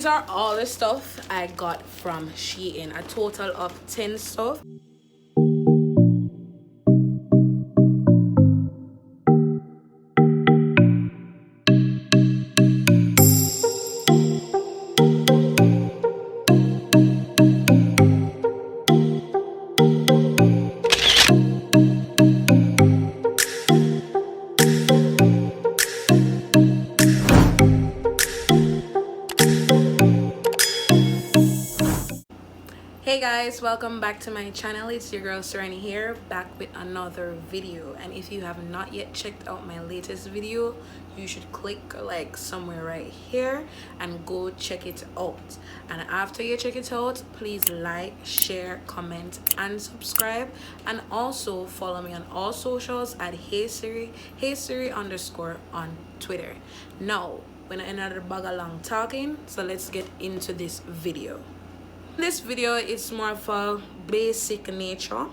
These are all the stuff I got from SHEIN, a total of 10 stuff. Hey guys, welcome back to my channel. It's your girl Sereni here, back with another video. And if you have not yet checked out my latest video, you should click like somewhere right here and go check it out. And after you check it out, please like, share, comment and subscribe, and also follow me on all socials at HeySiri underscore on Twitter. Now we're not another bag along talking, so let's get into this video. This video is more of a basic nature,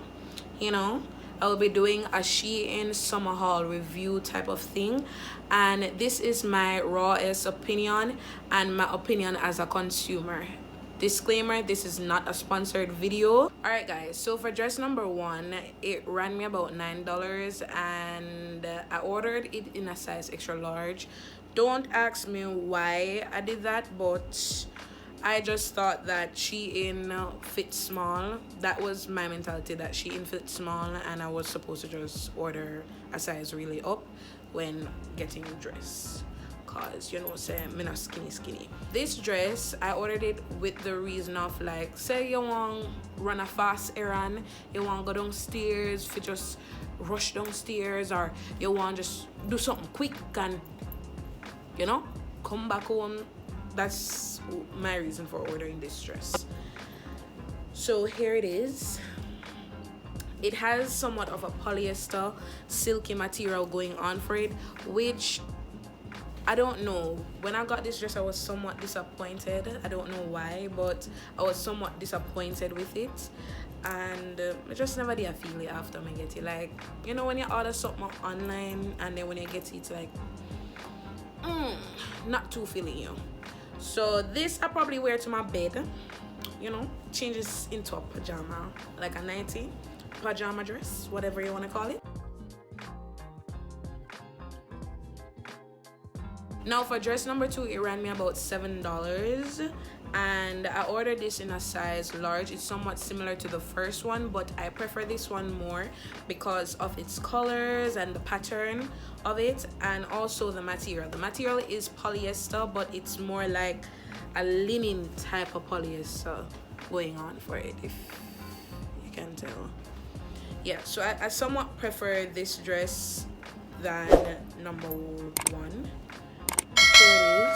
you know. I will be doing a SHEIN summer haul review type of thing, and this is my rawest opinion and my opinion as a consumer. Disclaimer, this is not a sponsored video. Alright guys, so for dress number one, it ran me about $9 and I ordered it in a size extra large. Don't ask me why I did that, but I just thought that SHEIN fit small. That was my mentality, that SHEIN fit small, and I was supposed to just order a size really up when getting a dress, cause you know, say me not skinny. This dress I ordered it with the reason of, like, say you want run a fast errand, you want go downstairs, if you just rush downstairs, or you want just do something quick and, you know, come back home. That's my reason for ordering this dress. So here it is. It has somewhat of a polyester silky material going on for it, which I don't know. When I got this dress, I was somewhat disappointed. I don't know why, but I was somewhat disappointed with it, and I just never did feel it after I get it. Like, you know, when you order something online and then when you get it, it's like not too feeling you. So this I probably wear to my bed, you know, changes into a pajama, like a nightie pajama dress, whatever you want to call it. Now for dress number two, it ran me about $7, and I ordered this in a size large. It's somewhat similar to the first one, but I prefer this one more because of its colors and the pattern of it, and also the material. The material is polyester, but it's more like a linen type of polyester going on for it, if you can tell. Yeah, so I somewhat prefer this dress than number one. Here it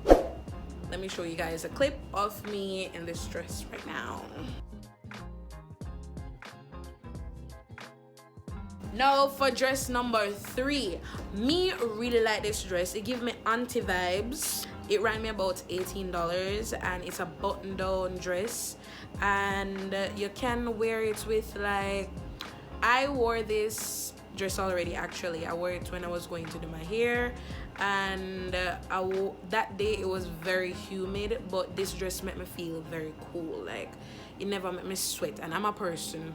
is. Let me show you guys a clip of me in this dress right now. Now for dress number three, me really like this dress. It gives me auntie vibes. It ran me about $18, and it's a button down dress, and you can wear it with, like, I wore this dress already. Actually, I wore it when I was going to do my hair, and that day it was very humid, but this dress made me feel very cool. Like, it never made me sweat, and I'm a person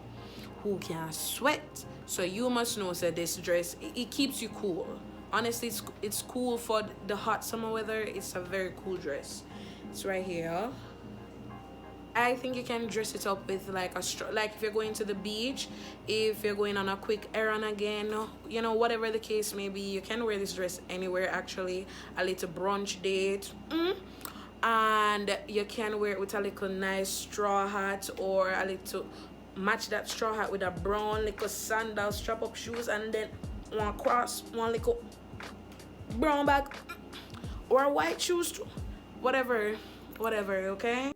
who can sweat, so you must know that this dress, it keeps you cool. Honestly, it's cool for the hot summer weather. It's a very cool dress. It's right here. I think you can dress it up with like like if you're going to the beach, if you're going on a quick errand again, you know, whatever the case may be, you can wear this dress anywhere. Actually, a little brunch date, and you can wear it with a little nice straw hat, or a little match that straw hat with a brown little sandal strap up shoes, and then one little brown bag or white shoes too. Whatever, okay?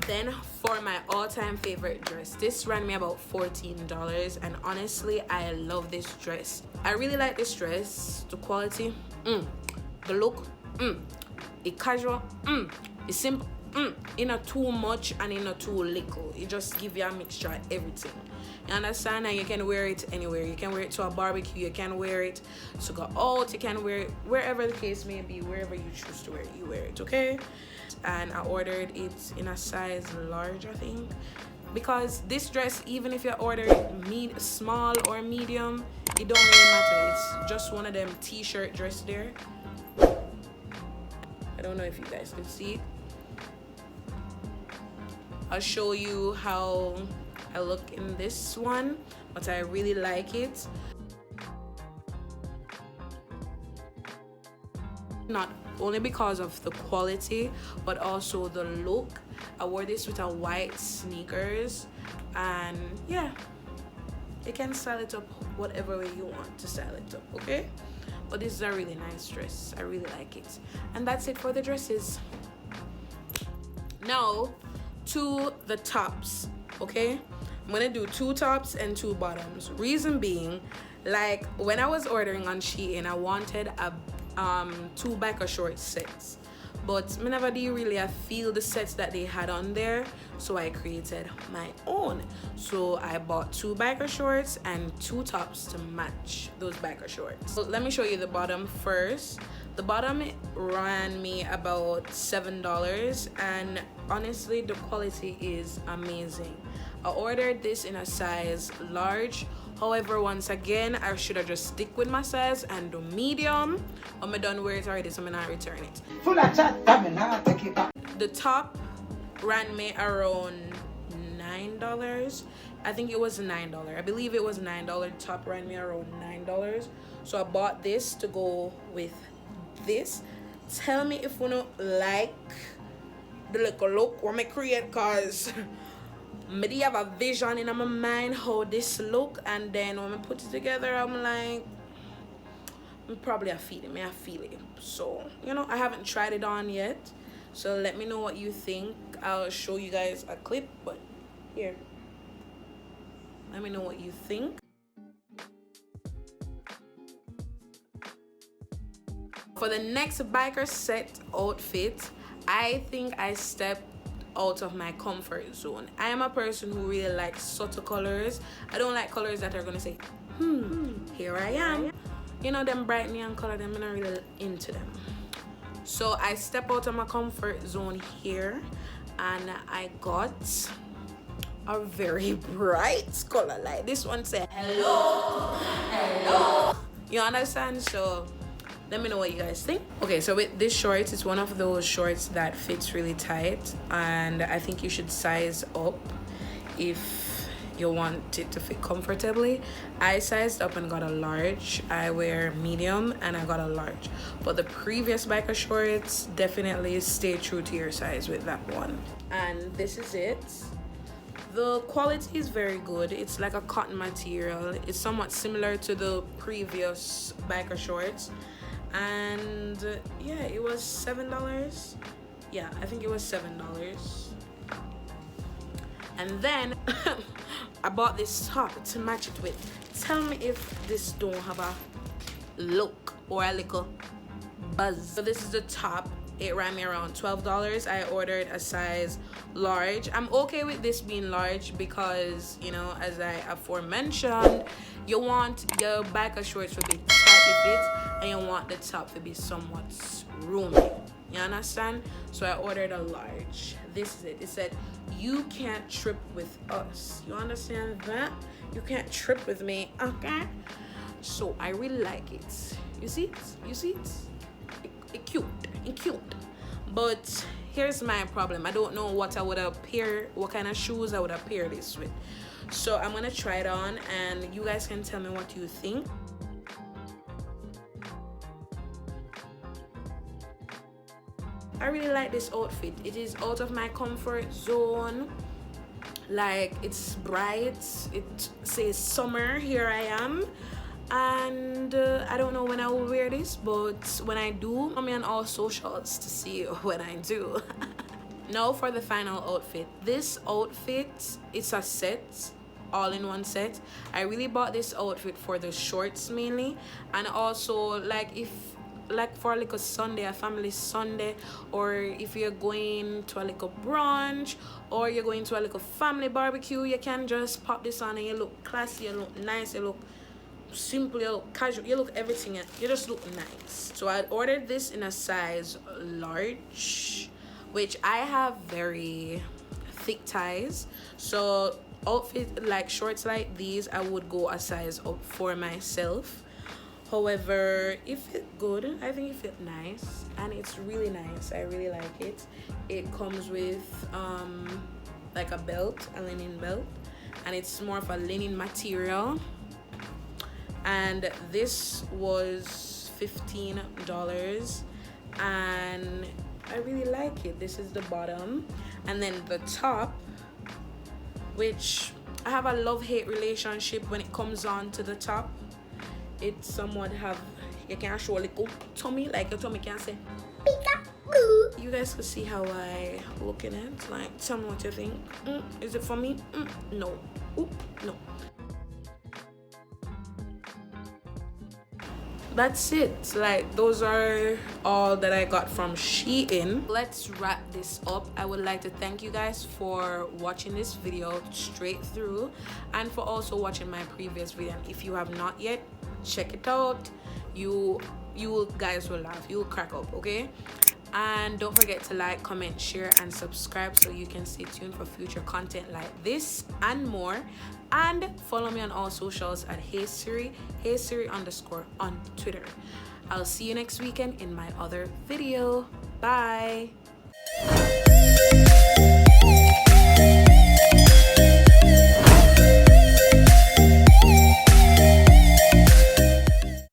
Then for my all-time favorite dress, this ran me about $14, and honestly, I love this dress. I really like this dress. The quality, the look, it casual, it's simple, in a too much and in a too little. It just give you a mixture of everything. You understand? And you can wear it anywhere. You can wear it to a barbecue, you can wear it to go out, you can wear it wherever the case may be. Wherever you choose to wear it, you wear it, okay? And I ordered it in a size large, I think, because this dress, even if you order it small or medium, it don't really matter. It's just one of them t-shirt dress there. I don't know if you guys can see it. I'll show you how I look in this one, but I really like it. Not only because of the quality, but also the look. I wore this with a white sneakers, and yeah, you can style it up whatever way you want to style it up, okay? But this is a really nice dress. I really like it. And that's it for the dresses. Now to the tops, okay? I'm gonna do 2 tops and 2 bottoms. Reason being, like when I was ordering on SHEIN, I wanted a 2 biker short sets, but me never did really feel the sets that they had on there, so I created my own. So I bought 2 biker shorts and 2 tops to match those biker shorts. So let me show you the bottom first. The bottom ran me about $7, and honestly the quality is amazing. I ordered this in a size large. However, once again, I should have just stick with my size and do medium. I'm done wear it already, so I'm not return it. The top ran me around $9. I think it was $9. I believe it was $9. The top ran me around $9. So I bought this to go with this. Tell me if you don't like the little look what I create, cause I have a vision in my mind how this look, and then when I put it together, I'm like, probably I feel it. So you know, I haven't tried it on yet, so let me know what you think. I'll show you guys a clip, but here, let me know what you think. For the next biker set outfit, I think I stepped out of my comfort zone. I am a person who really likes subtle colors. I don't like colors that are gonna say, here I am. You know, them bright neon colors, I'm not really into them. So I step out of my comfort zone here, and I got a very bright color. Like this one said, hello, hello. You understand? So let me know what you guys think. Okay, so with this shorts, it's one of those shorts that fits really tight, and I think you should size up if you want it to fit comfortably. I sized up and got a large. I wear medium and I got a large, but the previous biker shorts, definitely stay true to your size with that one. And this is it. The quality is very good. It's like a cotton material. It's somewhat similar to the previous biker shorts. And yeah, it was $7. Yeah, I think it was $7. And then I bought this top to match it with. Tell me if this don't have a look or a little buzz. So this is the top. It ran me around $12. I ordered a size large. I'm okay with this being large because, you know, as I aforementioned, you want your biker shorts to be tightly fit, and you want the top to be somewhat roomy. You understand? So I ordered a large. This is it. It said, you can't trip with us. You understand that? You can't trip with me, okay? So I really like it. You see it? You see it? It's cute. But here's my problem. I don't know what I would have paired, what kind of shoes I would have paired this with. So I'm gonna try it on, and you guys can tell me what you think. I really like this outfit. It is out of my comfort zone. Like, it's bright, it says summer, here I am. And I don't know when I will wear this, but when I do, I'm on all socials to see when I do. Now for the final outfit. This outfit, it's a set, all in one set. I really bought this outfit for the shorts mainly, and also like if like for a little Sunday, a family Sunday, or if you're going to a little brunch, or you're going to a little family barbecue, you can just pop this on and you look classy, you look nice, you look simple, you look casual, you look everything, you just look nice. So I ordered this in a size large, which I have very thick thighs, so outfit like shorts like these I would go a size up for myself. However, it fit good. I think it fit nice, and it's really nice. I really like it. It comes with like a belt, a linen belt, and it's more of a linen material. And this was $15, and I really like it. This is the bottom, and then the top, which I have a love-hate relationship when it comes on to the top. It somewhat have, you can show a little tummy, like your tummy can say peekaboo. You guys can see how I look in it. Like, tell me what you think. Is it for me? No. Oop, no. That's it. Like, those are all that I got from SHEIN. Let's wrap this up. I would like to thank you guys for watching this video straight through, and for also watching my previous video. And if you have not yet, check it out. You guys will laugh, you will crack up, okay? And don't forget to like, comment, share, and subscribe so you can stay tuned for future content like this and more. And follow me on all socials at HeySiri _ on Twitter. I'll see you next weekend in my other video. Bye.